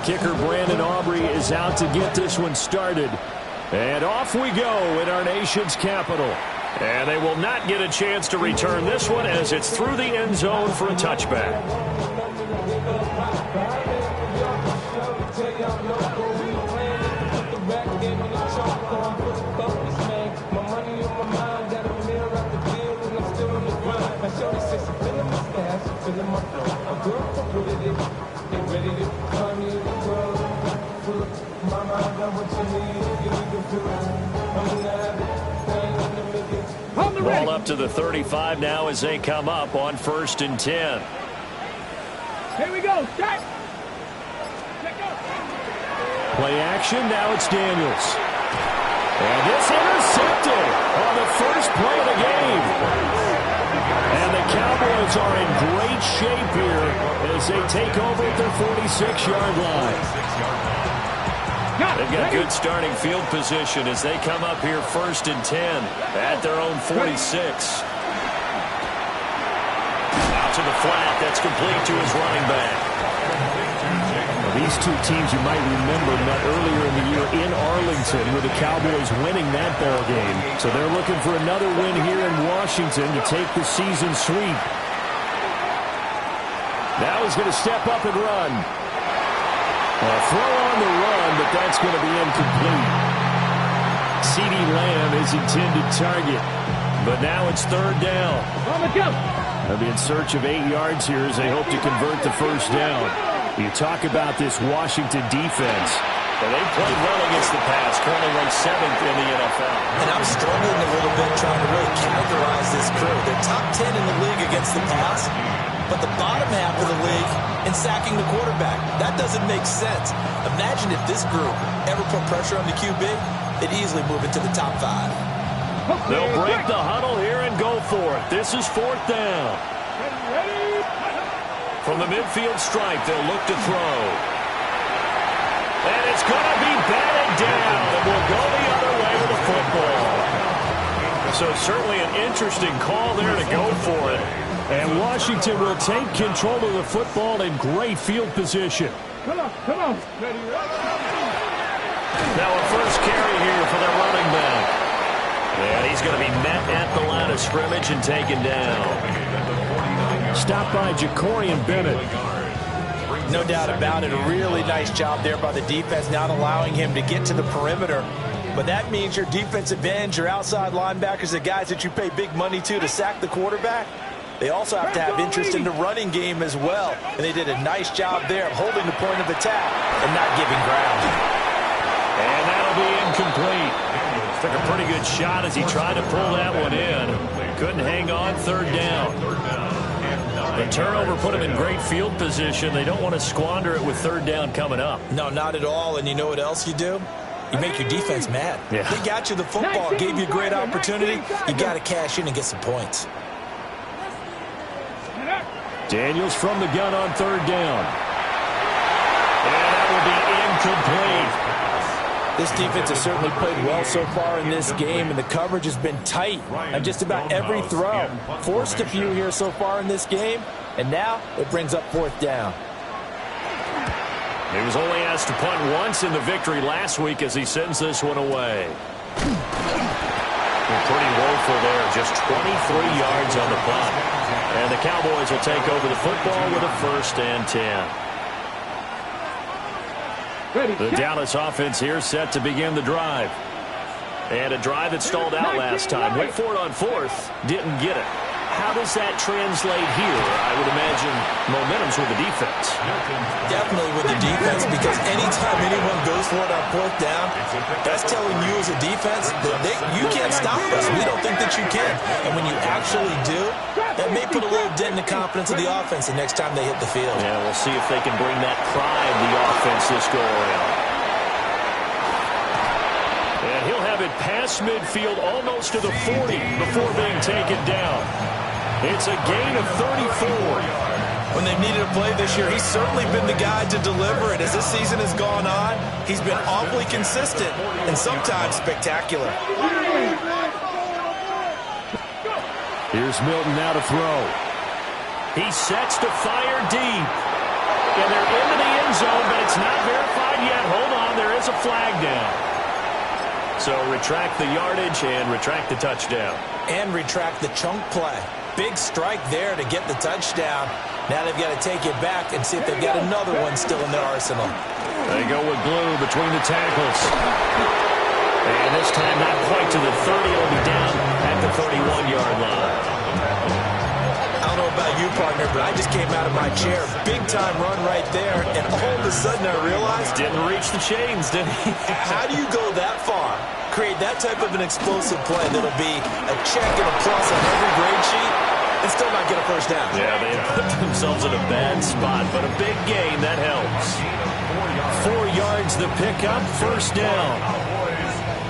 kicker, Brandon Aubrey, is out to get this one started. And off we go in our nation's capital. And they will not get a chance to return this one as it's through the end zone for a touchback. Ball up to the 35 now as they come up on 1st and 10. Here we go. Start. Play action. Now it's Daniels. And it's intercepted on the first play of the game. And the Cowboys are in great shape here as they take over at their 46-yard line. They've got good starting field position as they come up here 1st and 10 at their own 46. Out to the flat. That's complete to his running back. Well, these two teams you might remember met earlier in the year in Arlington with the Cowboys winning that ball game. So they're looking for another win here in Washington to take the season sweep. Now he's going to step up and run. A throw on the run, but that's going to be incomplete. CeeDee Lamb is intended target, but now it's 3rd down. They'll be in search of 8 yards here as they hope to convert the 1st down. You talk about this Washington defense. Well, they played well against the pass, currently ranked 7th in the NFL. And I'm struggling a little bit trying to really categorize this crew. They're top 10 in the league against the pass, but the bottom half of the league in sacking the quarterback. That doesn't make sense. Imagine if this group ever put pressure on the QB, they'd easily move into the top 5. They'll break the huddle here and go for it. This is 4th down. From the midfield stripe, they'll look to throw. And it's going to be batted down, and we'll go the other way with the football. So certainly an interesting call there to go for it. And Washington will take control of the football in great field position. Come on. Now a first carry here for their running back. And he's going to be met at the line of scrimmage and taken down. Stopped by Jacorian Bennett. No doubt about it. A really nice job there by the defense, not allowing him to get to the perimeter. But that means your defensive ends, your outside linebackers, the guys that you pay big money to sack the quarterback, they also have to have interest in the running game as well. And they did a nice job there of holding the point of attack and not giving ground. And that'll be incomplete. Took a pretty good shot as he tried to pull that one in. Couldn't hang on. 3rd down. The turnover put him in great field position. They don't want to squander it with 3rd down coming up. No, not at all. And you know what else you do? You make your defense mad. Yeah. They got you the football, gave you a great opportunity. You got to cash in and get some points. Daniels from the gun on 3rd down. And that will be incomplete. This defense has certainly played well so far in this game, and the coverage has been tight on just about every throw. Forced a few here so far in this game, and now it brings up 4th down. He was only asked to punt once in the victory last week as he sends this one away. Pretty woeful there, just 23 yards on the punt. And the Cowboys will take over the football with a 1st and 10. The Dallas offense here set to begin the drive. And a drive that stalled out last time. Went for it on 4th, didn't get it. How does that translate here? I would imagine momentum's with the defense. Definitely with the defense, because anytime anyone goes for it on 4th down, that's telling you as a defense that you can't stop us. We don't think that you can. And when you actually do, that may put a little dent in the confidence of the offense the next time they hit the field. Yeah, we'll see if they can bring that pride to the offense this go around. And he'll have it past midfield almost to the 40 before being taken down. It's a gain of 34. When they've needed a play this year, he's certainly been the guy to deliver it. As this season has gone on, he's been awfully consistent and sometimes spectacular. Here's Milton now to throw. He sets to fire deep. And they're into the end zone, but it's not verified yet. Hold on, there is a flag down. So retract the yardage and retract the touchdown. And retract the chunk play. Big strike there to get the touchdown. Now they've got to take it back and see if they've got another one still in their arsenal. They go with glue between the tackles. And this time not quite to the 30. It'll be down at the 31-yard line. I don't know about you, partner, but I just came out of my chair. Big-time run right there, and all of a sudden I realized... Didn't reach the chains, did he? How do you go that far? Create that type of an explosive play that'll be a check and a plus on every grade sheet and still not get a first down. Yeah, they have put themselves in a bad spot, but a big gain, that helps. 4 yards the pickup, first down.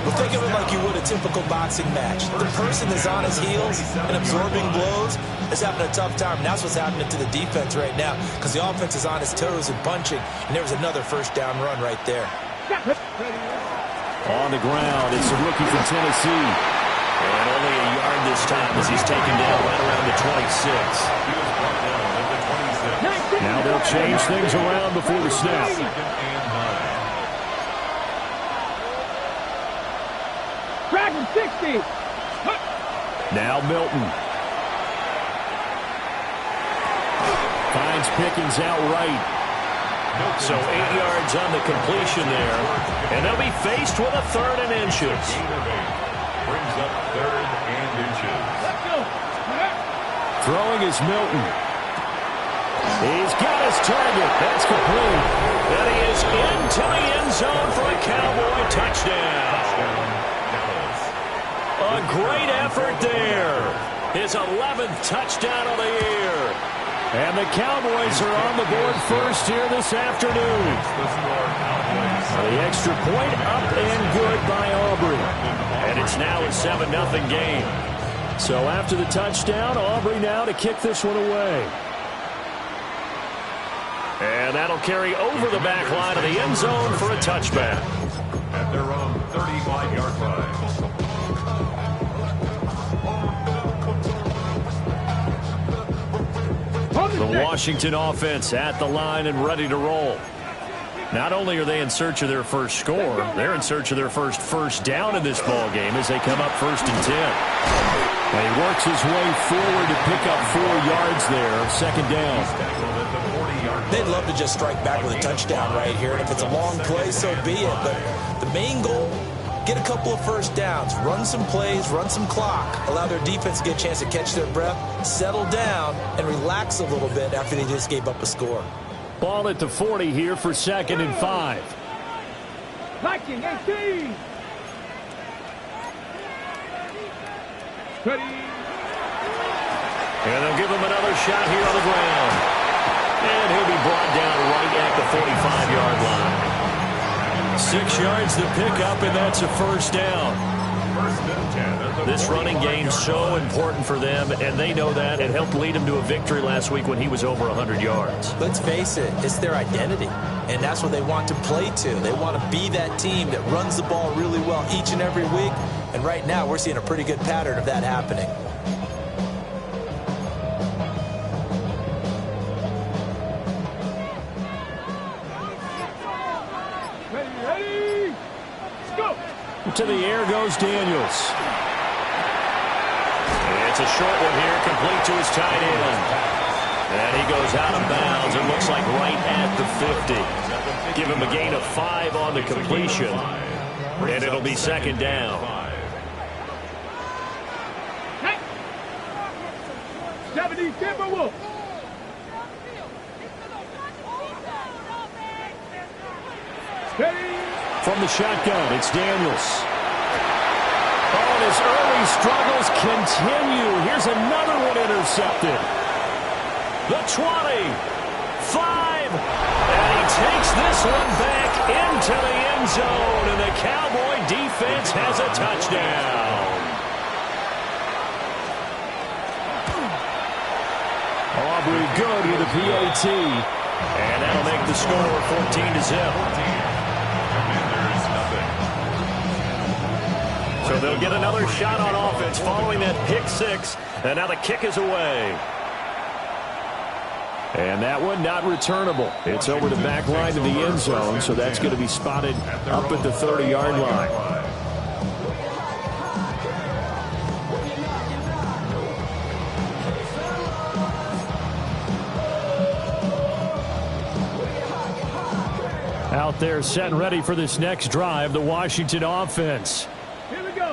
Well, think of it like you would a typical boxing match. The person is on his heels and absorbing blows is having a tough time. And that's what's happening to the defense right now because the offense is on his toes and punching, and there was another first down run right there. On the ground, it's a rookie from Tennessee. And only a yard this time as he's taken down right around the 26. Now they'll change things around before the snap. Dragon 60. Now Milton. Finds Pickens outright. So 8 yards on the completion there. And they'll be faced with a 3rd and inches. Brings up 3rd and inches. Let's go. Throwing is Milton. He's got his target. That's complete. And he is into the end zone for a Cowboy touchdown. A great effort there. His 11th touchdown of the year. And the Cowboys are on the board first here this afternoon. The extra point up and good by Aubrey. And it's now a 7-0 game. So after the touchdown, Aubrey now to kick this one away. And that'll carry over the back line of the end zone for a touchback. At their own 35-yard line. The Washington offense at the line and ready to roll. Not only are they in search of their first score, they're in search of their first down in this ball game as they come up 1st and 10. And he works his way forward to pick up 4 yards there, 2nd down. They'd love to just strike back with a touchdown right here, and if it's a long play, so be it. But the main goal, get a couple of first downs, run some plays, run some clock, allow their defense to get a chance to catch their breath, settle down, and relax a little bit after they just gave up a score. Ball at the 40 here for 2nd and 5. Viking 18. Ready. And they'll give him another shot here on the ground. And he'll be brought down right at the 45-yard line. 6 yards to pick up, and that's a first down. This running game so important for them, and they know that. It helped lead them to a victory last week when he was over 100 yards. Let's face it, it's their identity, and that's what they want to play to. They want to be that team that runs the ball really well each and every week, and right now we're seeing a pretty good pattern of that happening. Ready. Let's go. To the air goes Daniels. It's a short one here, complete to his tight end. And he goes out of bounds. It looks like right at the 50. Give him a gain of 5 on the completion. And it'll be 2nd down. 70 Timberwolves. Steady. From the shotgun, it's Daniels. Oh, and his early struggles continue. Here's another one intercepted. The 20, 5, and he takes this one back into the end zone, and the Cowboy defense has a touchdown. Aubrey good with a PAT, and that'll make the score 14-0. So they'll get another shot on offense following that pick 6, and now the kick is away. And that one not returnable. It's over the back line to the end zone, so that's going to be spotted up at the 30-yard line. Out there set and ready for this next drive, the Washington offense.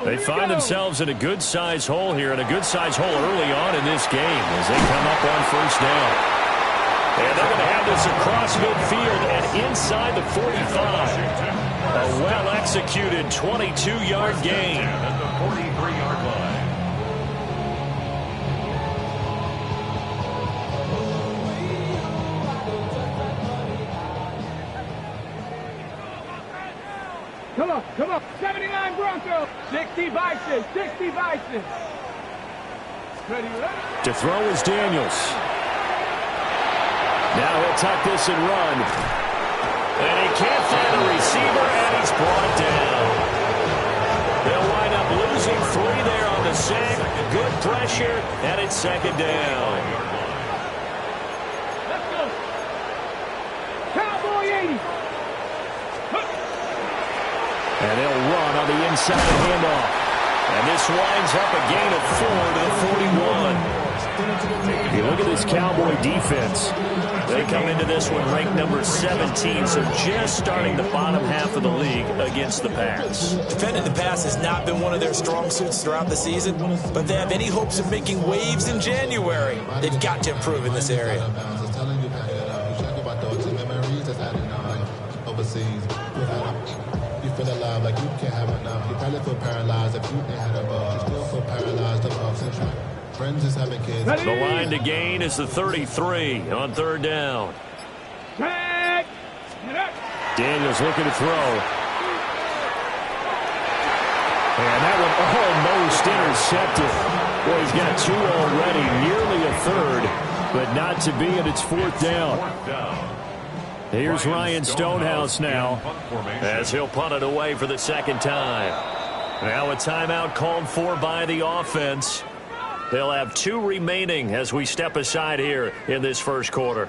They find themselves in a good-sized hole here, and a good-sized hole early on in this game as they come up on first down. And they're going to have this across midfield and inside the 45. A well-executed 22-yard gain. At the 43-yard line. Come on. 79 Broncos. 60 Bison. 60 Bison. Ready. To throw is Daniels. Now he'll tuck this and run. And he can't find a receiver, and he's brought down. They'll wind up losing 3 there on the sack. Good pressure, and it's second down. Let's go. Cowboy 80. And they'll run on the inside handoff. And this winds up a gain of 4 to the 41. You look at this Cowboy defense. They come into this one ranked number 17, so just starting the bottom half of the league against the pass. Defending the pass has not been one of their strong suits throughout the season, but if they have any hopes of making waves in January, they've got to improve in this area. Feel alive like you can't have enough. You probably feel paralyzed if you ain't had a ball. You still feel paralyzed above central. Friends just having kids. The line to gain is the 33 on third down. Daniels looking to throw. And that one almost intercepted. Boy, he's got 2 already, nearly a third, but not to be, and it's fourth down. Here's Ryan Stonehouse now as he'll punt it away for the second time. Now a timeout called for by the offense. They'll have 2 remaining as we step aside here in this first quarter.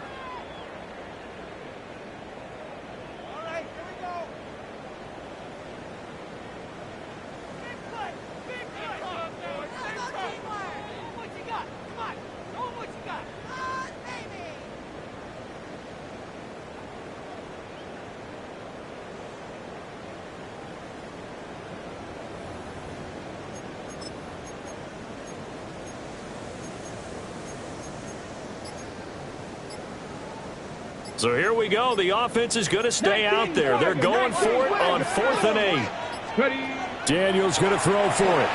So here we go. The offense is going to stay out there. They're going for it on 4th and 8. Daniels going to throw for it.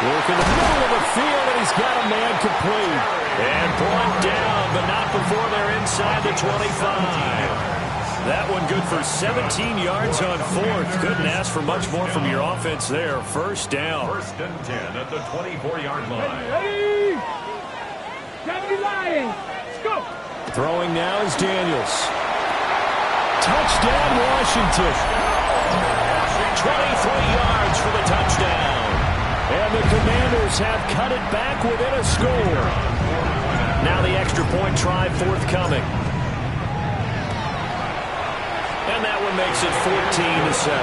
Work in the middle of the field, and he's got a man complete. And brought down, but not before they're inside the 25. That one good for 17 yards on 4th. Couldn't ask for much more from your offense there. First down. 1st and 10 at the 24-yard line. Ready. 70 Lions. Let's go. Throwing now is Daniels. Touchdown, Washington. 23 yards for the touchdown. And the Commanders have cut it back within a score. Now the extra point try forthcoming. And that one makes it 14-7.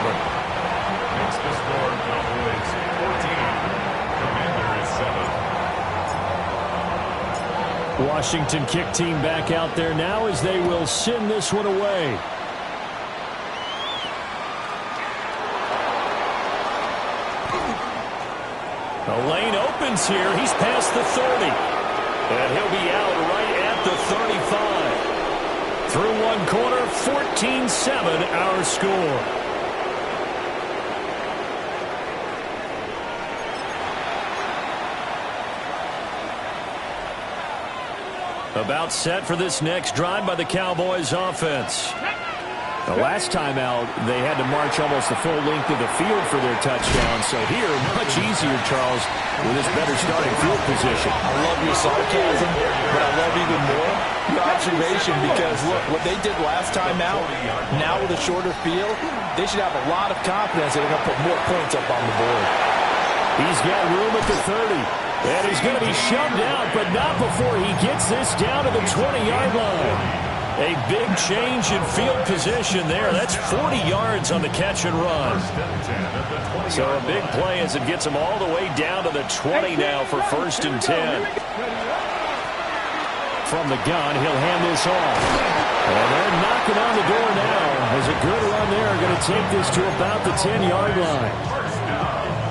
Makes the score Cowboys 14. Commanders 7. Washington kick team back out there now as they will send this one away. The lane opens here. He's past the 30. And he'll be out right at the 35. Through one quarter, 14-7 our score. About set for this next drive by the Cowboys offense. The last time out, they had to march almost the full length of the field for their touchdown. So here, much easier, Charles, with this better starting field position. I love your sarcasm, but I love even more your observation because, look, what they did last time out, now with a shorter field, they should have a lot of confidence that they're going to put more points up on the board. He's got room at the 30. And he's going to be shoved out, but not before he gets this down to the 20-yard line. A big change in field position there. That's 40 yards on the catch and run. So a big play as it gets him all the way down to the 20 now for 1st and 10. From the gun, he'll hand this off. And they're knocking on the door now. There's a good run there. Going to take this to about the 10-yard line.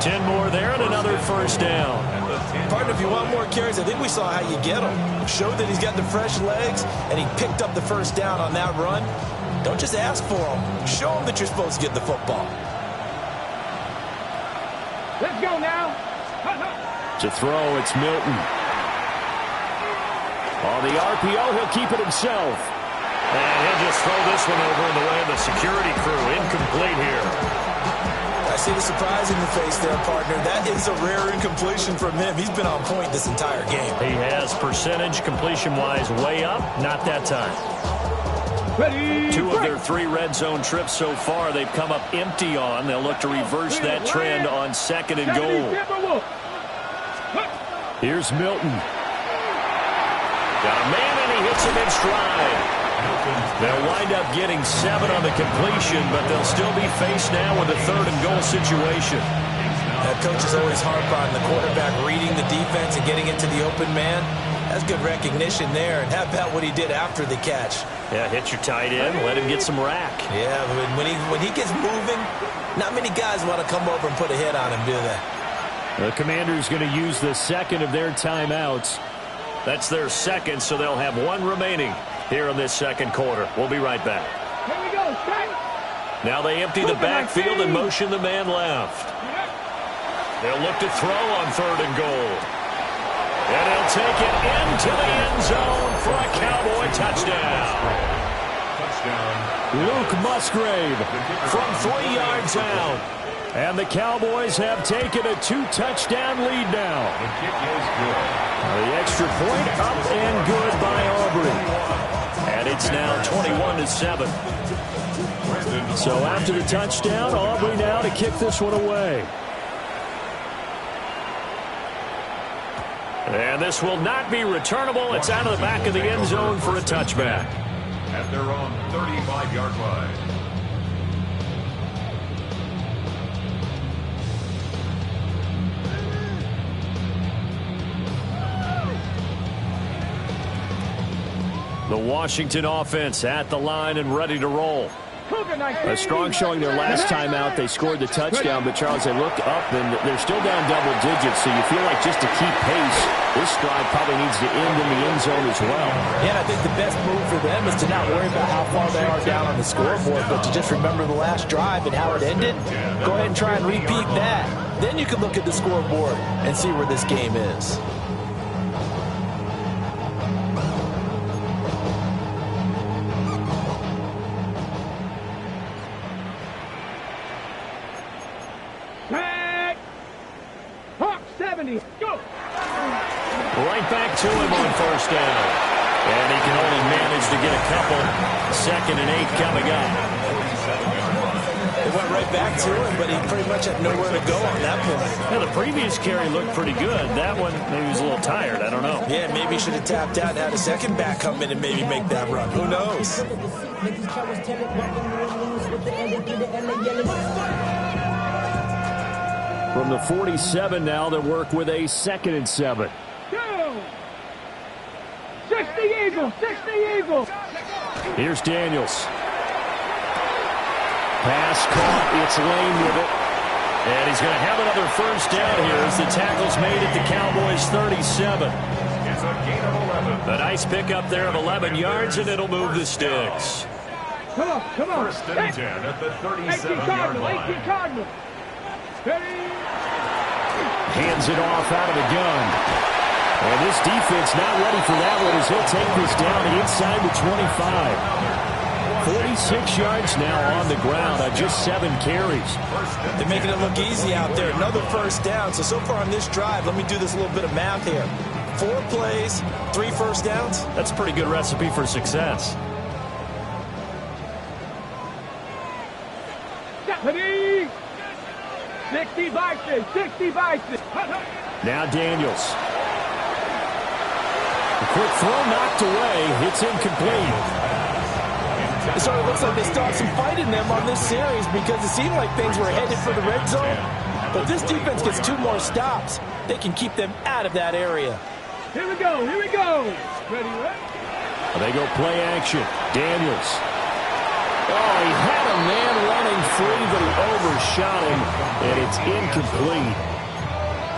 10 more there and another 1st down. Partner, if you want more carries, I think we saw how you get him. Showed that he's got the fresh legs, and he picked up the 1st down on that run. Don't just ask for him. Show him that you're supposed to get the football. Let's go now. To throw, it's Milton. On the RPO, he'll keep it himself. And he'll just throw this one over in the way of the security crew. Incomplete here. I see the surprise in your face there, partner. That is a rare incompletion from him. He's been on point this entire game. He has percentage completion-wise way up. Not that time. Ready, 2 of their 3 red zone trips so far they've come up empty on. They'll look to reverse that trend on 2nd and goal. Here's Milton. Got a man, and he hits him in stride. They'll wind up getting 7 on the completion, but they'll still be faced now with a 3rd and goal situation. That coach is always harp on the quarterback reading the defense and getting into the open man. That's good recognition there. And how about what he did after the catch? Yeah, hit your tight end, let him get some rack. Yeah, when he gets moving, not many guys want to come over and put a hit on him, do they? The Commanders going to use the 2nd of their timeouts. That's their 2nd, so they'll have 1 remaining here in this 2nd quarter. We'll be right back. Here we go, straight. Now they empty the backfield and motion the man left. They'll look to throw on 3rd and goal. And he'll take it into the end zone for a Cowboy touchdown. Luke Musgrave from 3 yards out. And the Cowboys have taken a 2-touchdown lead now. The extra point up and good by Aubrey. And it's now 21-7. So after the touchdown, Aubrey now to kick this one away. And this will not be returnable. It's out of the back of the end zone for a touchback. At their own 35-yard line. The Washington offense at the line and ready to roll. A strong showing their last time out. They scored the touchdown, but Charles, they look up and they're still down double digits, so you feel like just to keep pace, this drive probably needs to end in the end zone as well. Yeah, I think the best move for them is to not worry about how far they are down on the scoreboard, but to just remember the last drive and how it ended. Go ahead and try and repeat that. Then you can look at the scoreboard and see where this game is. Go. Right back to him on 1st down. And he can only manage to get a couple. 2nd and 8 coming up. They went right back to him, but he pretty much had nowhere to go on that point. Yeah, the previous carry looked pretty good. That one, maybe he was a little tired. I don't know. Yeah, maybe he should have tapped out and had a second back come in and maybe make that run. Who knows? From the 47 now, they work with a 2nd and 7. Go. 60 Eagles, 60 Eagles. Here's Daniels. Pass caught. It's Lane with it. And he's going to have another 1st down here as the tackle's made at the Cowboys' 37. It's a gain of 11. A nice pickup there of 11 yards, and it'll move the sticks. Come on, come on. 1st and 10 at the 37-yard line. 18 Cardinal. Ready. Hands it off out of the gun. And this defense not ready for that one as he'll take this down inside the 25. 46 yards now on the ground on just 7 carries. They're making it look easy out there. Another 1st down. So far on this drive, let me do this little bit of math here. 4 plays, 3 1st downs. That's a pretty good recipe for success. Ready. 60 by 6, 60 by 6. Now Daniels. Quick throw knocked away. It's incomplete. It sort of looks like they started some fight in them on this series because it seemed like things were headed for the red zone. But this defense gets 2 more stops. They can keep them out of that area. Here we go. Here we go. Ready, ready? They go play action. Daniels. Oh, he had a man running free, but he overshot him, and it's incomplete.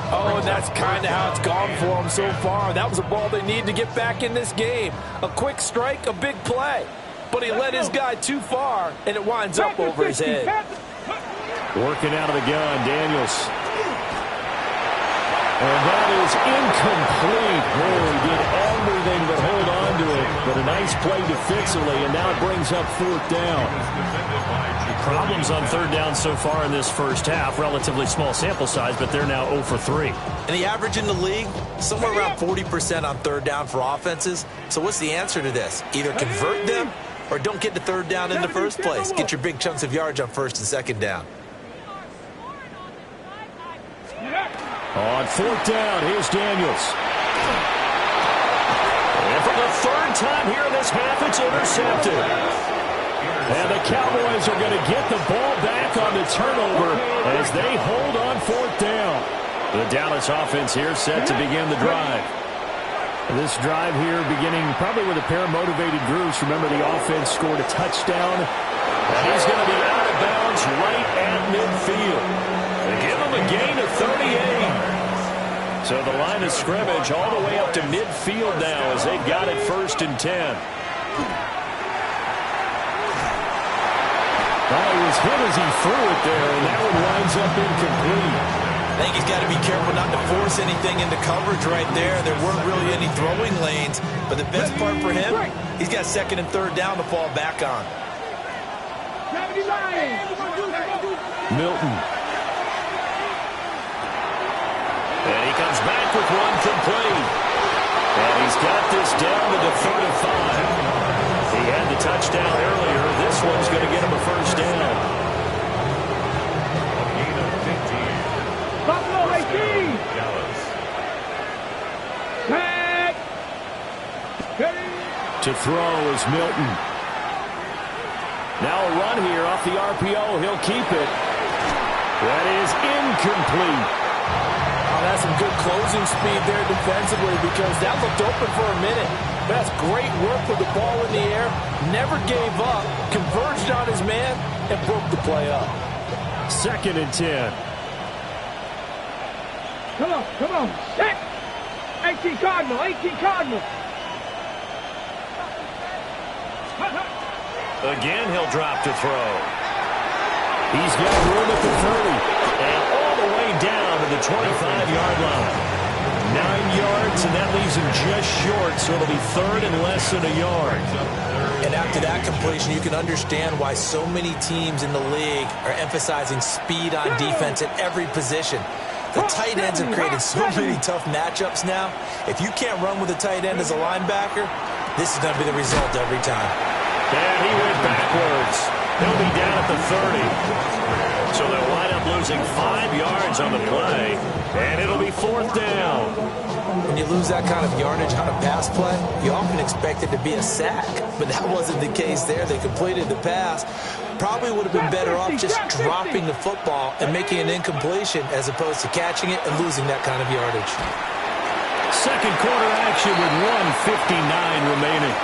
Oh, and that's kind of how it's gone for them so far. That was a ball they need to get back in this game. A quick strike, a big play. But he led his guy too far, and it winds up over his head. Working out of the gun, Daniels. And that is incomplete. Oh, he did everything but hold on to it. But a nice play defensively, and now it brings up 4th down. Problems on 3rd down so far in this first half. Relatively small sample size, but they're now 0 for 3. And the average in the league, somewhere around 40% on 3rd down for offenses. So what's the answer to this? Either convert them or don't get to 3rd down in the first place. Get your big chunks of yards on 1st and 2nd down. On 4th down, here's Daniels. And for the 3rd time here in this half, it's intercepted. And the Cowboys are going to get the ball back on the turnover as they hold on 4th down. The Dallas offense here set to begin the drive. This drive here beginning probably with a pair of motivated groups. Remember, the offense scored a touchdown. And he's going to be out of bounds right at midfield. They give him a gain of 38. So the line of scrimmage all the way up to midfield now as they've got it 1st and 10. Oh, he was hit as he threw it there, and that one winds up incomplete. I think he's got to be careful not to force anything into coverage right there. There weren't really any throwing lanes, but the best part for him, he's got 2nd and 3rd down to fall back on. Milton. And he comes back with one complete. And he's got this down to the 35. He had the touchdown earlier. This one's going to get him a 1st down. Buffalo 18. Tag. To throw is Milton. Now a run here off the RPO. He'll keep it. That is incomplete. Oh, that's some good closing speed there defensively because that looked open for a minute. That's great work with the ball in the air. Never gave up. Converged on his man and broke the play up. 2nd and 10. Come on, come on. Set. 18 Cardinal, 18 Cardinal. Again, he'll drop to throw. He's got room at the 30. And all the way down to the 25-yard line. 9 yards, and that leaves him just short, so it'll be 3rd and less than a yard. And after that completion, you can understand why so many teams in the league are emphasizing speed on defense at every position. The tight ends have created so many tough matchups now. If you can't run with a tight end as a linebacker, this is going to be the result every time. And he went backwards. He'll be down at the 30. So they'll wind up losing 5 yards on the play, and it'll be 4th down. When you lose that kind of yardage on a pass play, you often expect it to be a sack, but that wasn't the case there. They completed the pass. Probably would have been better off just dropping the football and making an incompletion as opposed to catching it and losing that kind of yardage. 2nd quarter action with 1:59 remaining.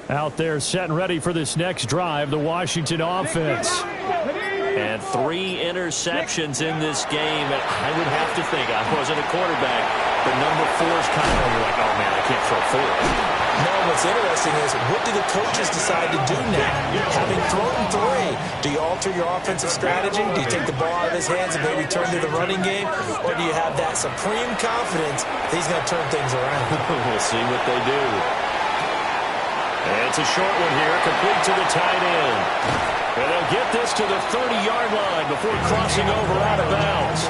Out there set and ready for this next drive, the Washington offense. And 3 interceptions in this game. And I would have to think, I wasn't a quarterback, but number 4 is kind of, you're like, oh man, I can't throw 4. No, what's interesting is, what do the coaches decide to do now? Having thrown 3, do you alter your offensive strategy? Do you take the ball out of his hands and maybe turn to the running game? Or do you have that supreme confidence that he's going to turn things around? We'll see what they do. And it's a short one here, complete to the tight end. And they'll get this to the 30-yard line before crossing over out of bounds.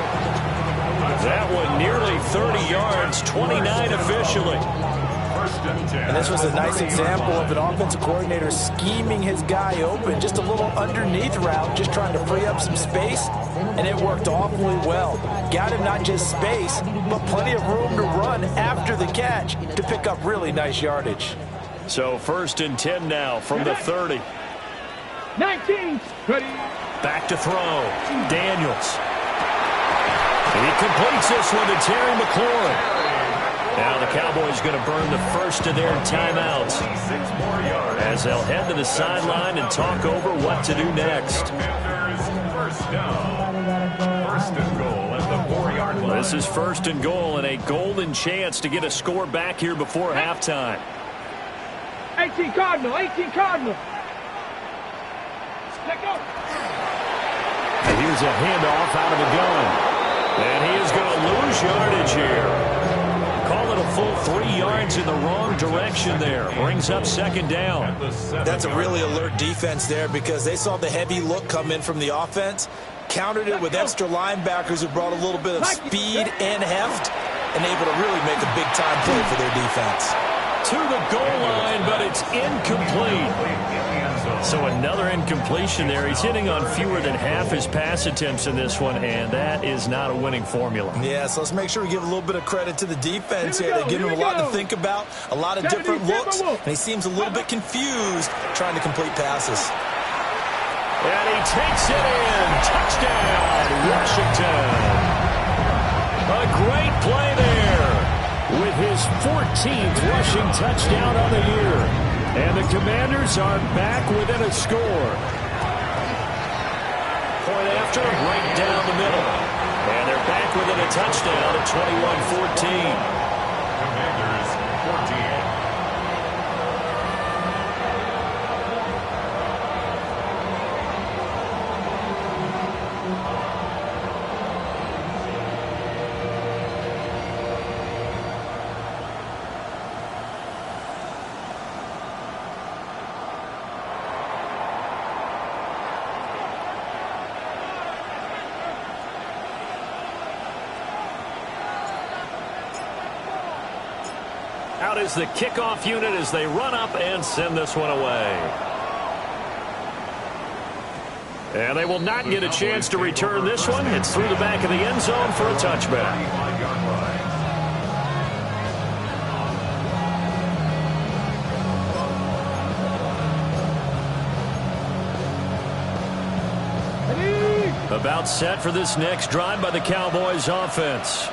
That one nearly 30 yards, 29 officially. And this was a nice example of an offensive coordinator scheming his guy open. Just a little underneath route, just trying to free up some space, and it worked awfully well. Got him not just space, but plenty of room to run after the catch to pick up really nice yardage. So 1st and 10 now from the 30. 19. Ready. Back to throw. Daniels. He completes this one to Terry McLaurin. Now the Cowboys going to burn the first of their timeouts as they'll head to the sideline and talk over what to do next. First down. First and goal at the 4-yard line. This is 1st and goal and a golden chance to get a score back here before halftime. 18 Cardinal. 18 Cardinal. Let go. And here's a handoff out of the gun. And he is going to lose yardage here. Call it a full 3 yards in the wrong direction there. Brings up 2nd down. That's a really alert defense there because they saw the heavy look come in from the offense, countered it with extra linebackers who brought a little bit of speed and heft, and able to really make a big-time play for their defense. To the goal line, but it's incomplete. So another incompletion there. He's hitting on fewer than half his pass attempts in this one, and that is not a winning formula. Yeah, so let's make sure we give a little bit of credit to the defense here. They give him a lot to think about, a lot of different looks, and he seems a little bit confused trying to complete passes. And he takes it in. Touchdown, Washington. A great play there with his 14th rushing touchdown on the year. And the Commanders are back within a score. Point after, right down the middle. And they're back within a touchdown at 21-14. Commanders 14. Out is the kickoff unit as they run up and send this one away. And they will not get a chance to return this one. It's through the back of the end zone for a touchback. About set for this next drive by the Cowboys offense.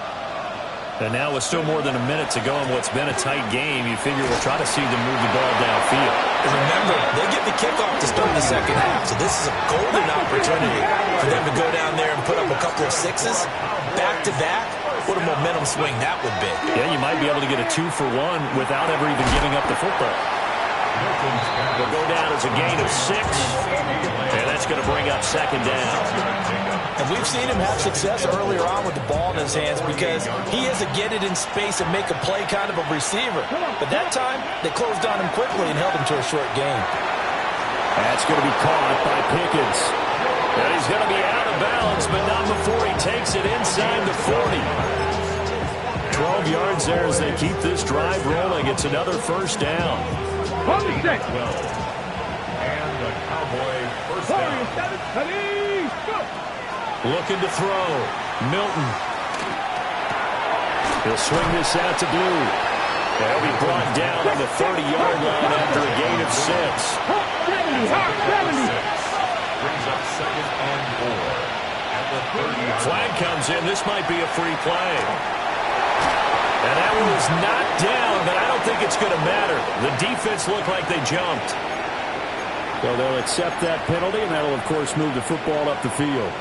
And now with still more than a minute to go in what's been a tight game, you figure we'll try to see them move the ball downfield. And remember, they get the kickoff to start the second half, so this is a golden opportunity for them to go down there and put up a couple of sixes back-to-back. What a momentum swing that would be. Yeah, you might be able to get a 2-for-1 without ever even giving up the football. Will go down as a gain of 6, and that's going to bring up 2nd down. And we've seen him have success earlier on with the ball in his hands because he is a get it in space and make a play kind of a receiver. But that time, they closed on him quickly and held him to a short gain. That's going to be caught by Pickens. And he's going to be out of bounds, but not before he takes it inside the 40. 12 yards there as they keep this drive rolling. It's another 1st down. On the set. And the Cowboy first down. Looking to throw. Milton. He'll swing this out to Blue. They'll be brought down on the 30-yard line after a gain of 6. 70. Brings up 2nd and 4. At the 30. Flag comes in. This might be a free play. And that one was knocked down, but I don't think it's going to matter. The defense looked like they jumped. Well, they'll accept that penalty, and that'll, of course, move the football up the field.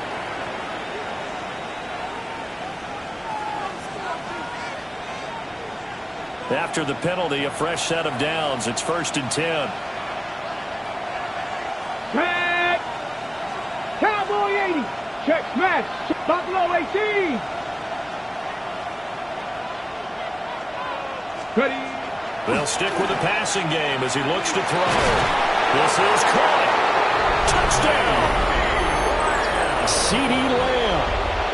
After the penalty, a fresh set of downs. It's 1st and 10. Check. Cowboy 80. Check smash. Buffalo 18. Ready. They'll stick with the passing game as he looks to throw. This is caught. Touchdown! CeeDee Lamb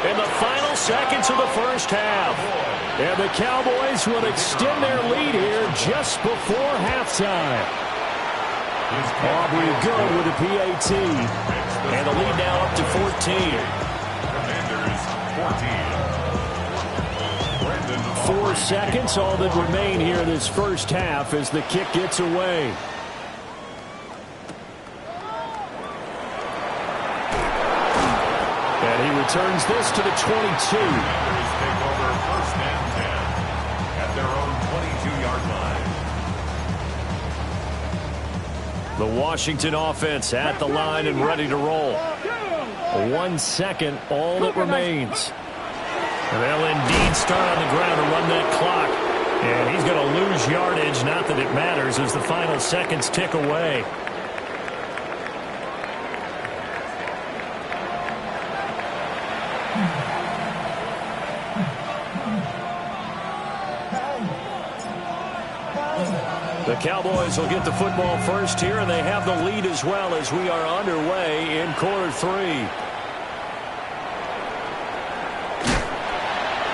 in the final seconds of the first half. And the Cowboys will extend their lead here just before halftime. Aubrey good with a PAT. And the lead now up to 14. Commanders 14. 4 seconds, all that remain here this first half as the kick gets away. And he returns this to the 22. Commanders take over first and 10 at their own 22-yard line. The Washington offense at the line and ready to roll. 1 second, all that remains. They'll indeed start on the ground to run that clock. And he's going to lose yardage, not that it matters, as the final seconds tick away. The Cowboys will get the football first here, and they have the lead as well as we are underway in quarter 3.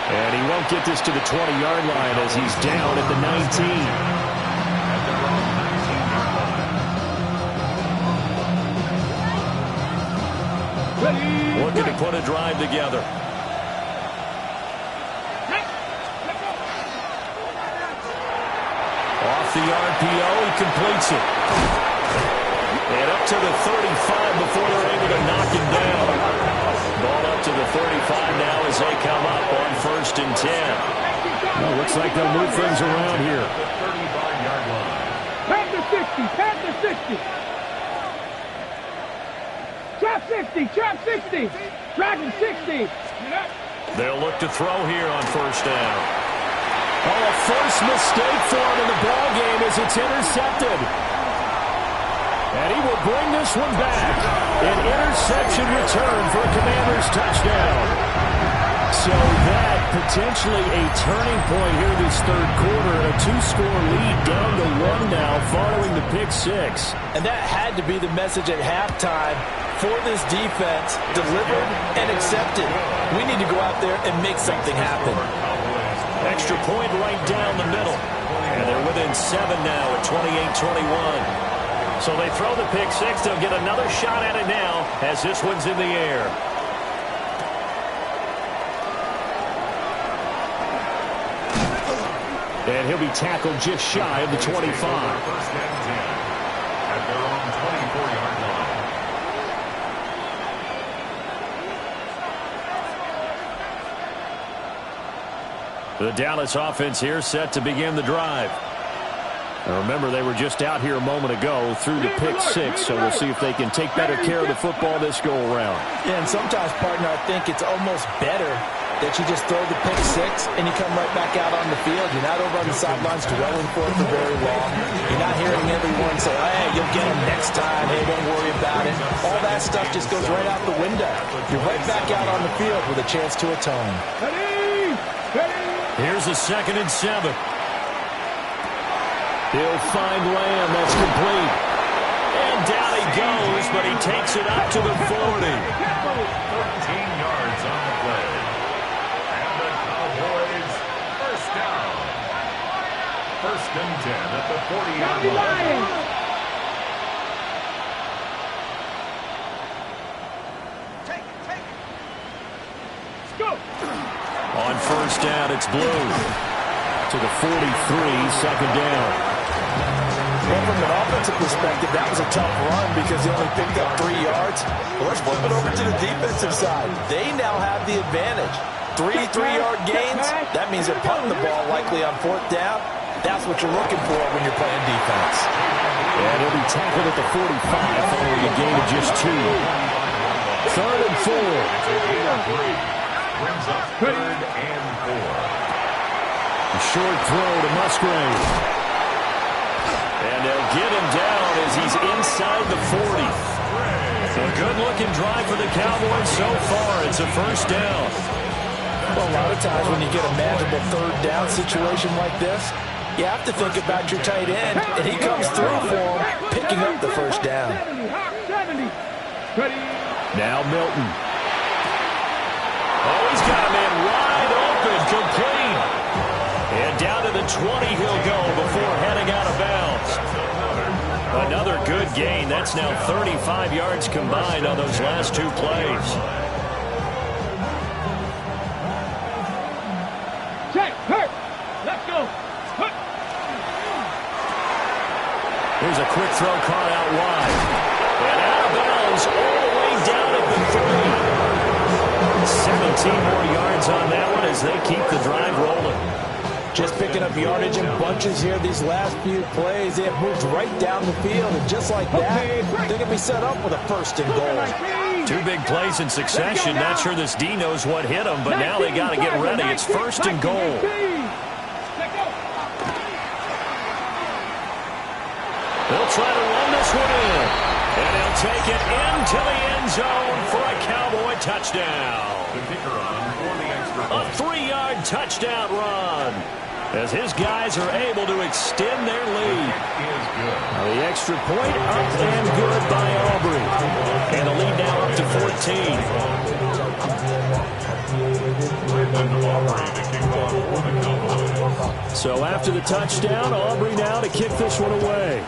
And he won't get this to the 20-yard line as he's down at the 19. Looking to put a drive together. Off the RPO, he completes it. And up to the 35 before they're able to knock him down. Ball up to the 35 now as they come up on 1st and 10. Well, looks like they'll move things around here. Past the 60, past the 60. Trap 60, trap 60. Dragon 60. They'll look to throw here on 1st down. Oh, a first mistake for him in the ball game as it's intercepted. And he will bring this one back. An interception return for a Commanders touchdown. So that potentially a turning point here this third quarter. And a 2-score lead down to 1 now following the pick 6. And that had to be the message at halftime for this defense. Delivered and accepted. We need to go out there and make something happen. Extra point right down the middle. And they're within 7 now at 28-21. So they throw the pick 6. They'll get another shot at it now as this one's in the air. And he'll be tackled just shy of the 25. First and 10 at their own 24-yard line. The Dallas offense here set to begin the drive. Now remember, they were just out here a moment ago through the pick 6, so we'll see if they can take better care of the football this go-around. Yeah, and sometimes, partner, I think it's almost better that you just throw the pick 6 and you come right back out on the field. You're not over on the sidelines dwelling for it for very long. You're not hearing everyone say, hey, you'll get them next time. Hey, don't worry about it. All that stuff just goes right out the window. You're right back out on the field with a chance to atone. Here's a 2nd and 7. He'll find Lamb. That's complete. And down he goes, but he takes it up to the 40. 13 yards on the play. And the Cowboys first down. 1st and 10 at the 40-yard line. Let's go. On 1st down, it's Blue. To the 43, 2nd down. Well, from an offensive perspective, that was a tough run because they only picked up 3 yards. Well, let's flip it over to the defensive side. They now have the advantage. 3 3-yard gains, that means they're punting the ball likely on 4th down. That's what you're looking for when you're playing defense. And he'll be tackled at the 45 following a gain of just 2. 3rd and 4. Brings up 3rd and 4. A short throw to Musgrave. And they'll get him down as he's inside the 40. A good-looking drive for the Cowboys so far. It's a 1st down. Well, a lot of times when you get a manageable 3rd down situation like this, You have to think about your tight end, and he comes through for him, picking up the first down. 70. Ready. Now Milton. Oh, he's got a man wide open, complete. And down to the 20 he'll go before heading out of bounds. Another good gain. That's now 35 yards combined on those last two plays. Check. Hurt. Let's go. Hurt. Here's a quick throw caught out wide. And out of bounds all the way down at the 3. 17 more yards on that one as they keep the drive rolling. Just picking up yardage in bunches here these last few plays. They have moved right down the field, and just like that, they're going to be set up with a first and goal. Two big plays in succession. Not sure this D knows what hit them, but now they got to get ready. It's first and goal. They'll try to run this one in. And he'll take it into the end zone for a Cowboy touchdown. A 3-yard touchdown run as his guys are able to extend their lead. The extra point up and good by Aubrey. And the lead now up to 14. So after the touchdown, Aubrey now to kick this one away.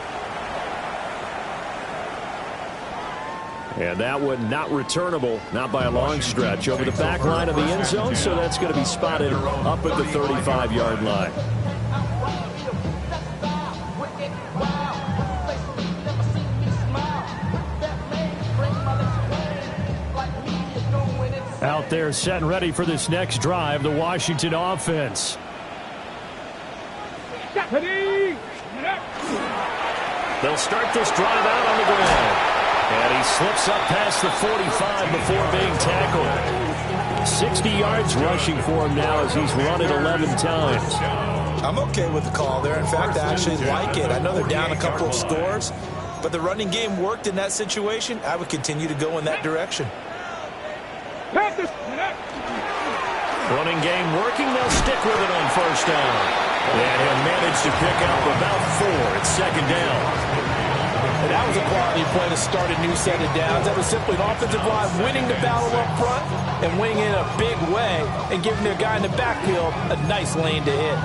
And that one not returnable, not by a long stretch, over the back line of the end zone, so that's going to be spotted up at the 35-yard line. Out there set and ready for this next drive, the Washington offense. They'll start this drive out on the ground. And he slips up past the 45 before being tackled. 60 yards rushing for him now as he's run it 11 times. I'm okay with the call there. In fact, I actually like it. I know they're down a couple of scores, but the running game worked in that situation. I would continue to go in that direction. Running game working. They'll stick with it on first down. And he'll manage to pick up about 4 at second down. And that was a quality play to start a new set of downs. That was simply an offensive line winning the battle up front and winning in a big way and giving their guy in the backfield a nice lane to hit.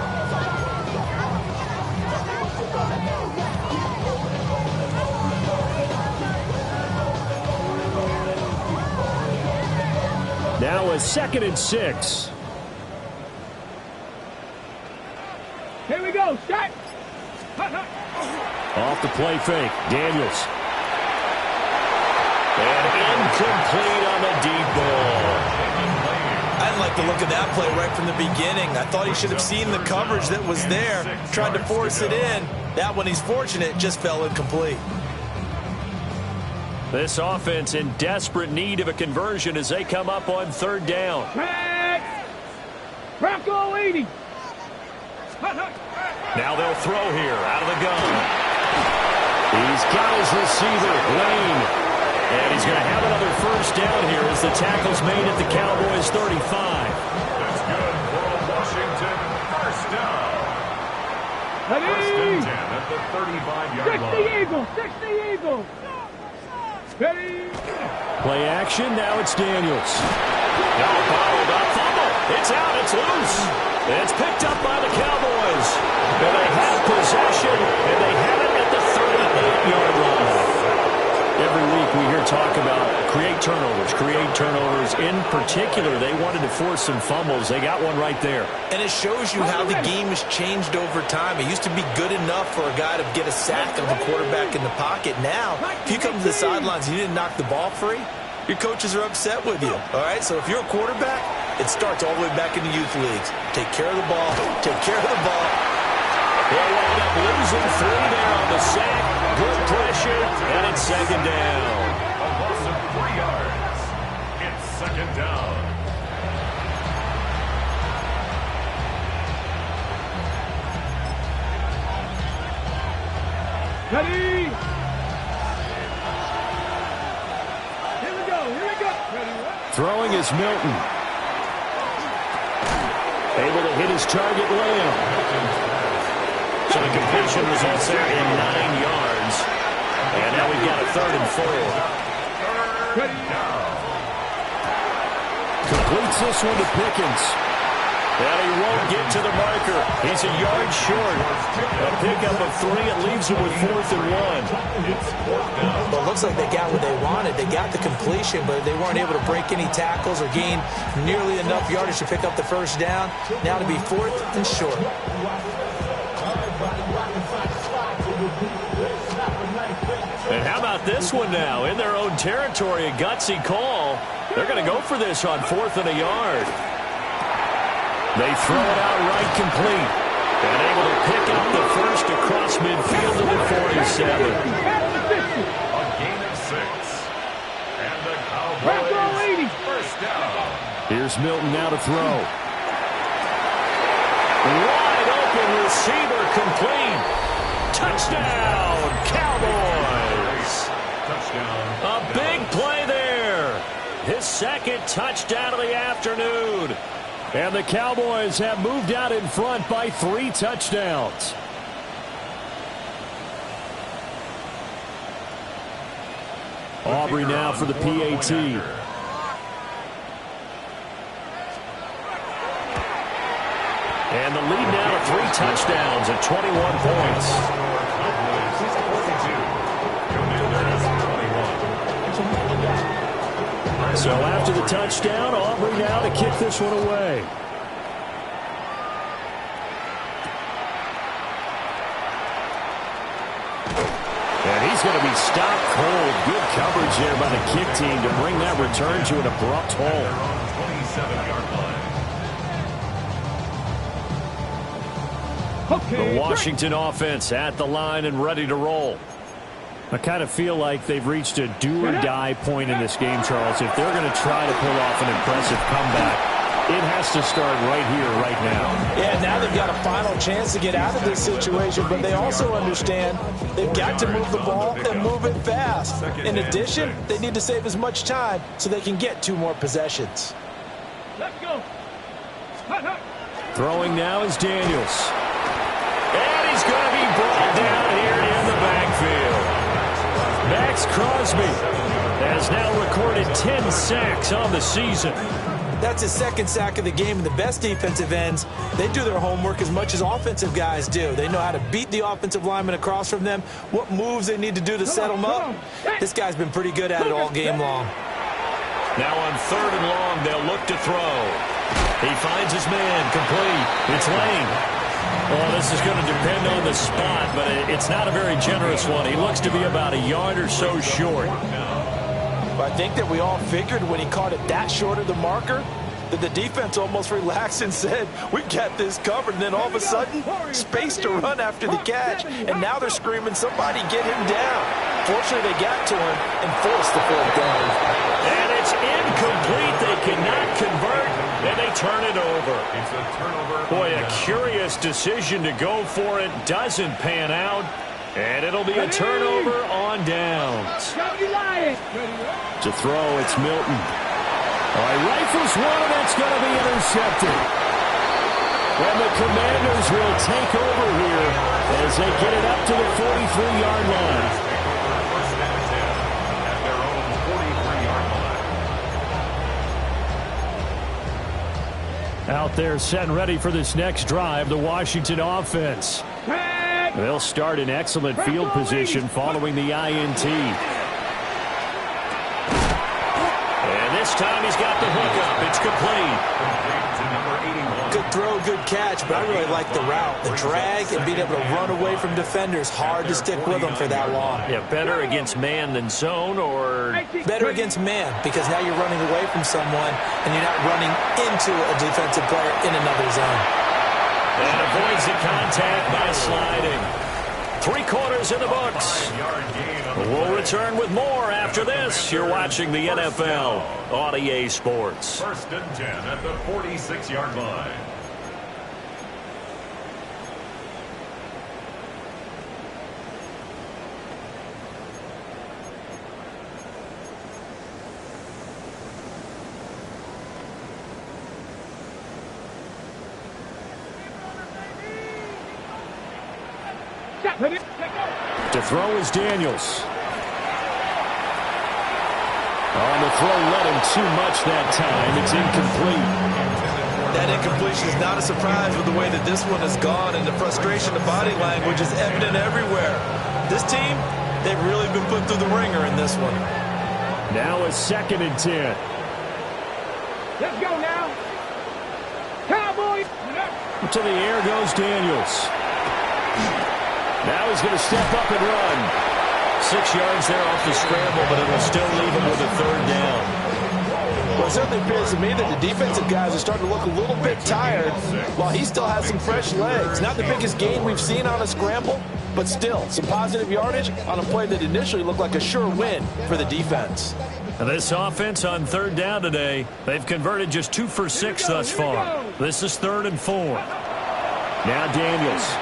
Now a 2nd and 6. Here we go. Shot. Off the play fake, Daniels. And incomplete on the deep ball. I didn't like the look of that play right from the beginning. I thought he should have seen the coverage that was there, tried to force it in. That one, he's fortunate, just fell incomplete. This offense in desperate need of a conversion as they come up on 3rd down. Bronco 80. Now they'll throw here out of the gun. He's got his receiver, Lane. And he's going to have another first down here as the tackle's made at the Cowboys' 35. That's good for a Washington first down. First and 10 at the 35-yard line. 60 Eagles. Ready. Play action, now it's Daniels. Now bottled up, fumble. It's out, it's loose. It's picked up by the Cowboys. And they have possession, and they have it at the 38-yard line. Every week we hear talk about create turnovers. In particular, they wanted to force some fumbles. They got one right there. And it shows you how the game has changed over time. It used to be good enough for a guy to get a sack of the quarterback in the pocket. Now, if you come to the sidelines and you didn't knock the ball free, your coaches are upset with you. All right, so if you're a quarterback, it starts all the way back in the youth leagues. Take care of the ball. Take care of the ball. They'll wind up losing 3 there on the sack. Good pressure, and it's 2nd down. A loss of 3 yards. It's 2nd down. Ready. Here we go. Ready. Throwing is Milton. Able to hit his target, Lamb. So the completion results there in 9 yards. And now we've got a 3rd and 4. Completes this one to Pickens. And he won't get to the marker. He's a yard short. A pickup of 3. It leaves him with 4th and 1. Well, it looks like they got what they wanted. They got the completion, but they weren't able to break any tackles or gain nearly enough yardage to pick up the first down. Now to be 4th and short. And how about this one now? In their own territory, a gutsy call. They're going to go for this on 4th and a yard. They throw it out right complete. And able to pick up the first across midfield to the 47. A gain of 6. And the Cowboys first down. Here's Milton now to throw. Wide open receiver complete. Touchdown, Cowboys. Touchdown. A big play there. His 2nd touchdown of the afternoon. And the Cowboys have moved out in front by 3 touchdowns. Aubrey now for the PAT. And the lead now to 3 touchdowns at 21 points. So after the touchdown, Aubrey now to kick this one away. And he's going to be stopped cold. Good coverage there by the kick team to bring that return to an abrupt halt. 27-yard line. The Washington offense at the line and ready to roll. I kind of feel like they've reached a do-or-die point in this game, Charles. If they're going to try to pull off an impressive comeback, it has to start right here, right now. Yeah, now they've got a final chance to get out of this situation, but they also understand they've got to move the ball and move it fast. In addition, they need to save as much time so they can get 2 more possessions. Let's go. Throwing now is Daniels. And he's going to be brought down here in the backfield. Max Crosby has now recorded 10 sacks on the season. That's his 2nd sack of the game, and the best defensive ends, they do their homework as much as offensive guys do. They know how to beat the offensive lineman across from them, what moves they need to do to set them up. This guy's been pretty good at it all game long. Now on 3rd and long, they'll look to throw. He finds his man, complete. It's Lane. Well, this is going to depend on the spot, but it's not a very generous one. He looks to be about a yard or so short. But I think that we all figured when he caught it that short of the marker that the defense almost relaxed and said, we got this covered. And then all of a sudden, space to run after the catch. And now they're screaming, somebody get him down. Fortunately, they got to him and forced the 4th down. And it's incomplete. They cannot convert, and they turn it over. It's a turnover. Boy, a curious decision to go for it. Doesn't pan out. And it'll be a turnover on downs. To throw, it's Milton. All right, rifles one, and that's going to be intercepted. And the Commanders will take over here as they get it up to the 43-yard line. First and 10 at their own 43-yard line. Out there set and ready for this next drive, the Washington offense. They'll start in excellent field position following the INT. And this time he's got the hookup. It's complete. Good throw, good catch, but I really like the route. The drag and being able to run away from defenders. Hard to stick with them for that long. Yeah, better against man than zone, or better against man, because now you're running away from someone and you're not running into a defensive player in another zone. And avoids the contact by sliding. 3 quarters in the books. We'll return with more after this. You're watching the NFL on EA Sports. First and 10 at the 46-yard line. To throw is Daniels. On the throw, let him too much that time. It's incomplete. That incompletion is not a surprise with the way that this one has gone, and the frustration, the body language is evident everywhere. This team, they've really been put through the ringer in this one. Now a 2nd and 10. Let's go now. Cowboys. To the air goes Daniels. Now he's going to step up and run. 6 yards there off the scramble, but it'll still leave him with a 3rd down. Well, it certainly appears to me that the defensive guys are starting to look a little bit tired while he still has some fresh legs. Not the biggest gain we've seen on a scramble, but still some positive yardage on a play that initially looked like a sure win for the defense. And this offense on 3rd down today, they've converted just 2 for 6 thus far. This is 3rd and 4. Now Daniels.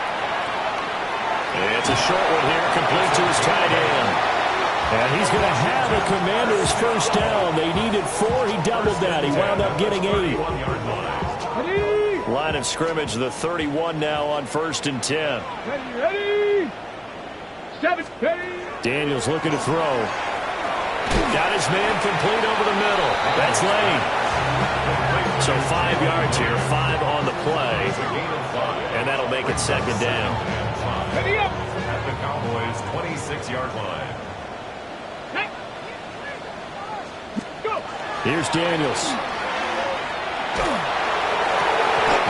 It's a short one here, complete to his tight end. And he's going to have a Commanders 1st down. They needed 4. He doubled that. He wound up getting 8. Line of scrimmage, the 31 now on 1st and 10. Ready. Daniels looking to throw. Got his man complete over the middle. That's Lane. So 5 yards here, 5 on the play. And that'll make it 2nd down. Ready up. At the Cowboys' 26-yard line. Go. Here's Daniels.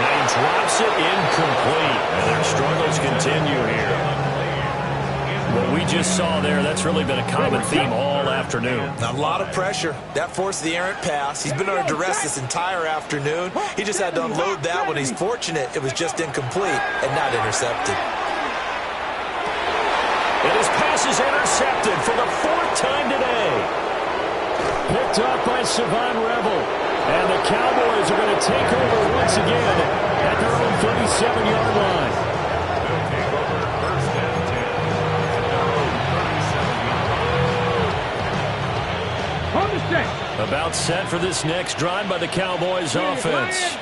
Now he drops it incomplete. And their struggles continue here. What we just saw there, that's really been a common theme all afternoon. A lot of pressure. That forced the errant pass. He's been under duress this entire afternoon. He just had to unload that one. He's fortunate it was just incomplete and not intercepted. And his pass is intercepted for the 4th time today. Picked up by Savon Revel. And the Cowboys are going to take over once again at their own 37-yard line. They'll take over 1st and 10 at their own 37-yard line. On the set. About set for this next drive by the Cowboys offense.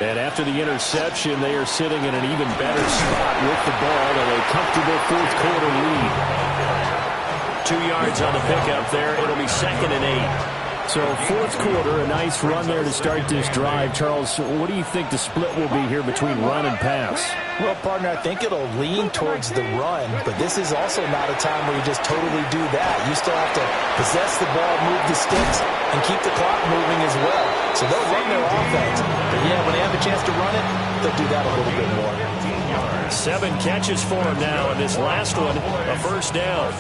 And after the interception, they are sitting in an even better spot with the ball and a comfortable 4th quarter lead. 2 yards on the pickup there. It'll be 2nd and 8. So 4th quarter, a nice run there to start this drive. Charles, what do you think the split will be here between run and pass? Well, partner, I think it'll lean towards the run, but this is also not a time where you just totally do that. You still have to possess the ball, move the sticks, and keep the clock moving as well. So they'll run their offense. But, yeah, when they have a chance to run it, they'll do that a little bit more. 7 catches for him now, and this last one, a 1st down.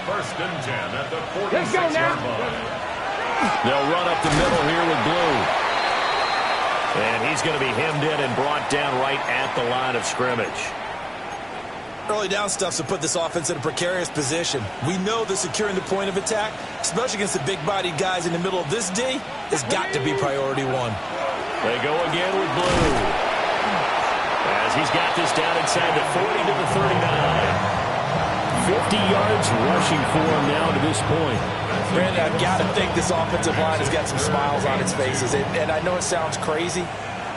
1st and 10 at the 46-yard line. They'll run up the middle here with Blue. And he's going to be hemmed in and brought down right at the line of scrimmage. Early down stuff's to put this offense in a precarious position. We know that securing the point of attack, especially against the big-bodied guys in the middle of this D, has got to be priority 1. They go again with Blue. As he's got this down inside the 40 to the 39. 50 yards rushing for him now to this point. Brandon, I've got to think this offensive line has got some smiles on its faces. And I know it sounds crazy,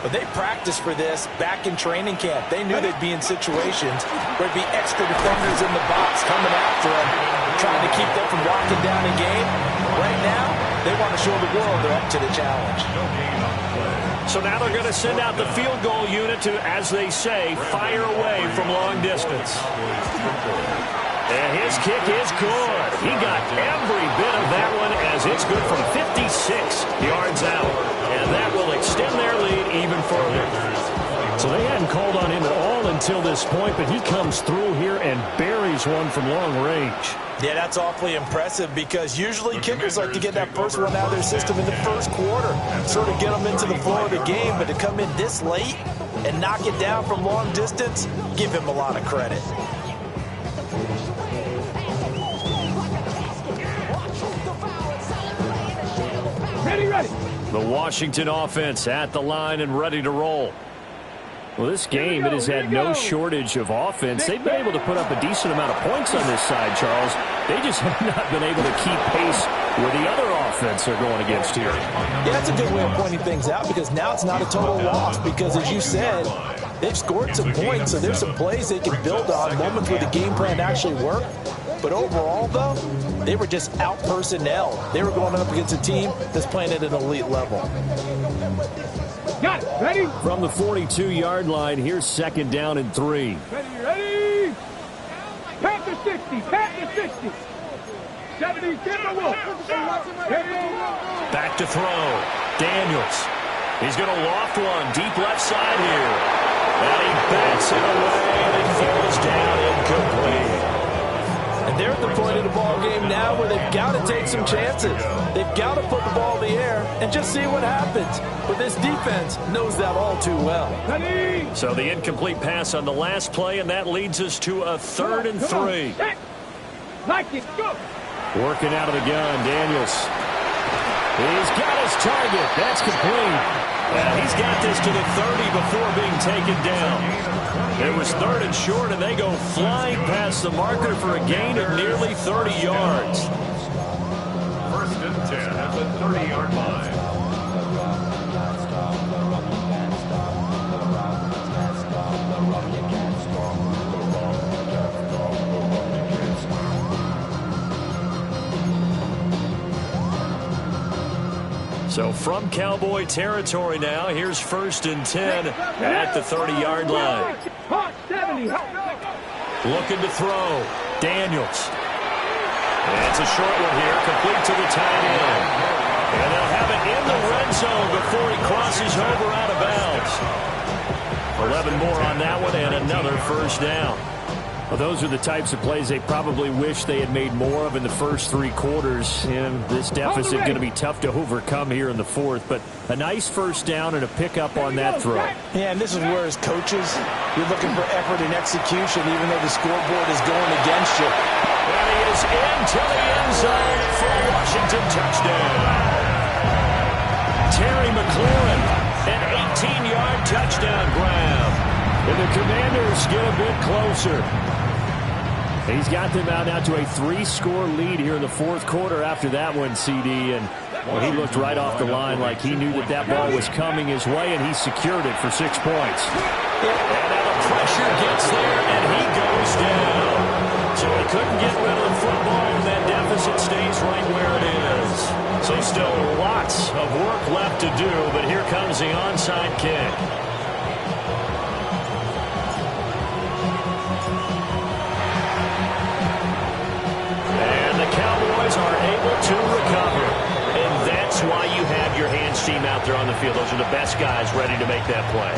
but they practiced for this back in training camp. They knew they'd be in situations where there'd be extra defenders in the box coming after them, trying to keep them from locking down a game. Right now, they want to show the world they're up to the challenge. So now they're going to send out the field goal unit to, as they say, fire away from long distance. And his kick is good. He got every bit of that one as it's good from 56 yards out. And that will extend their lead even further. So they hadn't called on him at all until this point, but he comes through here and buries one from long range. Yeah, that's awfully impressive because usually kickers like to get that first one out of their system in the 1st quarter, sort of get them into the flow of the game, but to come in this late and knock it down from long distance, give him a lot of credit. Ready. The Washington offense at the line and ready to roll. Well, this game, it has had no shortage of offense. They've been able to put up a decent amount of points on this side, Charles. They just have not been able to keep pace with the other offense they're going against here. Yeah, that's a good way of pointing things out because now it's not a total loss because, as you said, They've scored some points, so there's some plays they can build on, moments where the game plan actually worked. But overall, though, they were just out-personnel. They were going up against a team that's playing at an elite level. Got it. Ready? From the 42-yard line, here's 2nd down and 3. Ready? Pat to 60. Pat to 60. 70. Get the wolf. Back to throw. Daniels. He's going to loft one. Deep left side here. And he bats it away, and it falls down incomplete. And they're at the point of the ball game now where they've got to take some chances. They've got to put the ball in the air and just see what happens. But this defense knows that all too well. Ready? So the incomplete pass on the last play, and that leads us to a 3rd and 3. Like it. Go. Working out of the gun, Daniels. He's got his target. That's complete. And he's got this to the 30 before being taken down. It was 3rd and short, and they go flying past the marker for a gain of nearly 30 yards. 1st and 10 at the 30-yard line. So from Cowboy territory now, here's 1st and 10 at the 30-yard line. 70. Looking to throw. Daniels. That's a short one here, complete to the tight end. And they'll have it in the red zone before he crosses over out of bounds. 11 more on that one and another 1st down. Well, those are the types of plays they probably wish they had made more of in the first 3 quarters. And this deficit going to be tough to overcome here in the 4th. But a nice 1st down and a pickup on that throw. Yeah, and this is where, as coaches, you're looking for effort and execution, even though the scoreboard is going against you. And he is into the end zone for a Washington touchdown. Terry McLaurin, an 18-yard touchdown grab. And the Commanders get a bit closer. He's got them out now to a 3-score lead here in the 4th quarter after that one, CD. And well, he looked right off the line like he knew that that ball was coming his way, and he secured it for 6 points. And now the pressure gets there, and he goes down. So he couldn't get rid of the football, and that deficit stays right where it is. So still lots of work left to do, but here comes the onside kick. Are able to recover, and that's why you have your hands team out there on the field. Those are the best guys ready to make that play.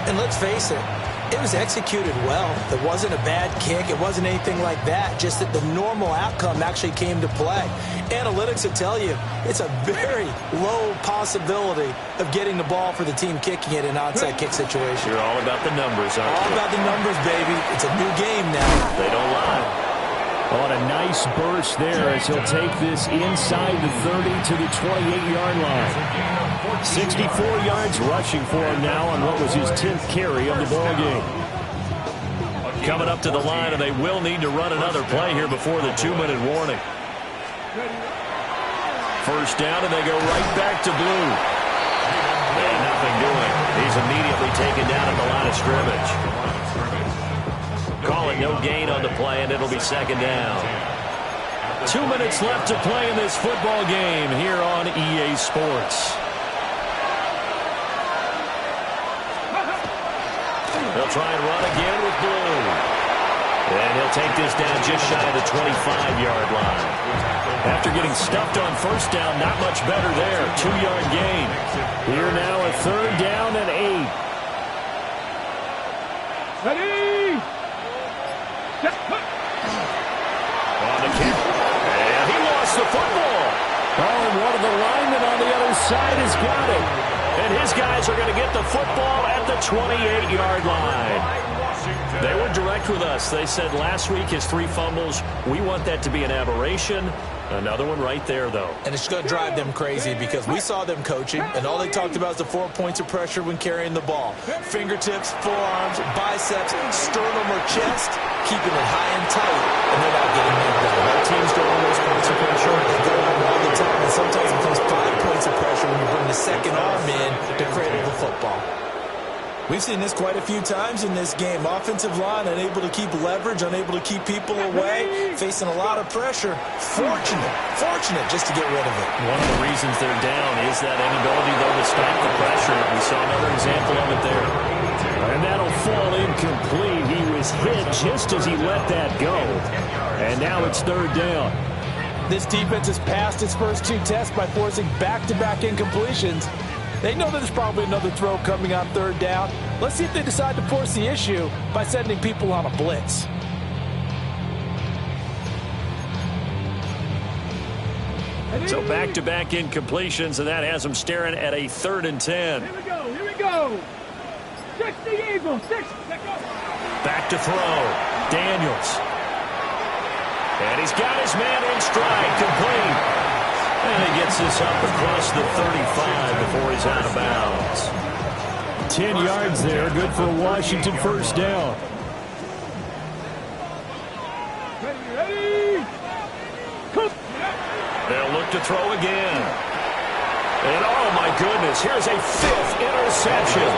And let's face it, it was executed well. It wasn't a bad kick. It wasn't anything like that, just that the normal outcome actually came to play. Analytics will tell you it's a very low possibility of getting the ball for the team kicking it in an onside kick situation. You're all about the numbers, aren't you? All about the numbers, baby. It's a new game now. They don't lie. On a nice burst there as he'll take this inside the 30 to the 28-yard line. 64 yards rushing for him now on what was his 10th carry of the ball game. Coming up to the line, and they will need to run another play here before the 2-minute warning. 1st down, and they go right back to blue. And nothing doing. He's immediately taken down at the line of scrimmage. Call it no gain on the play, and it'll be 2nd down. 2 minutes left to play in this football game here on EA Sports. They'll try and run again with Blue. And he'll take this down just shy of the 25-yard line. After getting stuffed on 1st down, not much better there. 2-yard gain. Here now a 3rd down and 8. Ready? On the kick. And he lost the football. Oh, and one of the linemen on the other side has got it. And his guys are going to get the football at the 28-yard line. They were direct with us. They said last week his 3 fumbles. We want that to be an aberration. Another one right there, though. And it's going to drive them crazy because we saw them coaching, and all they talked about is the 4 points of pressure when carrying the ball. Fingertips, forearms, biceps, sternum or chest, keeping it high and tight, and they're not getting that done. Our teams go on those points of pressure. They go on all the time, and sometimes it becomes 5 points of pressure when you bring the second arm in to cradle the football. We've seen this quite a few times in this game. Offensive line unable to keep leverage, unable to keep people away, facing a lot of pressure. Fortunate just to get rid of it. One of the reasons they're down is that inability, though, to stop the pressure. We saw another example of it there. And that'll fall incomplete. He was hit just as he let that go. And now it's third down. This defense has passed its first 2 tests by forcing back-to-back incompletions. They know that there's probably another throw coming on third down. Let's see if they decide to force the issue by sending people on a blitz. So back-to-back incompletions, and that has them staring at a 3rd and 10. Here we go. 60 Eagles, 60. Back to throw. Daniels. And he's got his man in stride, complete. And he gets this up across the 35 before he's out of bounds. 10 yards there, good for a Washington first down. Ready. Cook. They'll look to throw again. And oh my goodness, here's a 5th interception.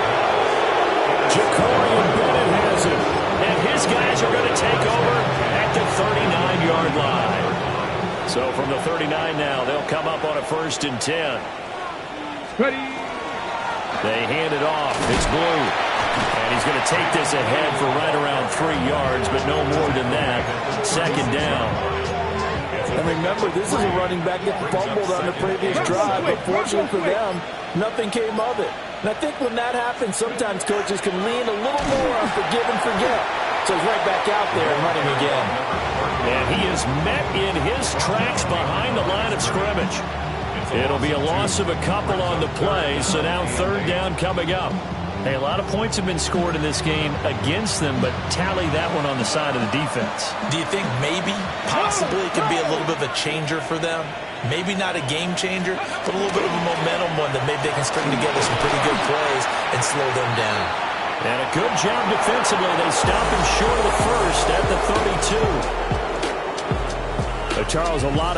Ja'Cory Bennett has it. And his guys are going to take over at the 39-yard line. So from the 39 now, they'll come up on a 1st and 10. Ready. They hand it off. It's Blue. And he's going to take this ahead for right around 3 yards, but no more than that. 2nd down. And remember, this is a running back that fumbled on the previous drive, but fortunately for them, nothing came of it. And I think when that happens, sometimes coaches can lean a little more on forgive and forget. So he's right back out there and running again. And he is met in his tracks behind the line of scrimmage. It'll be a loss of a couple on the play, so now 3rd down coming up. Hey, a lot of points have been scored in this game against them, but tally that one on the side of the defense. Do you think maybe, possibly, it could be a little bit of a changer for them? Maybe not a game changer, but a little bit of a momentum one that maybe they can string together some pretty good plays and slow them down. And a good job defensively. They stop him short of the 1st at the 32. Charles, a lot of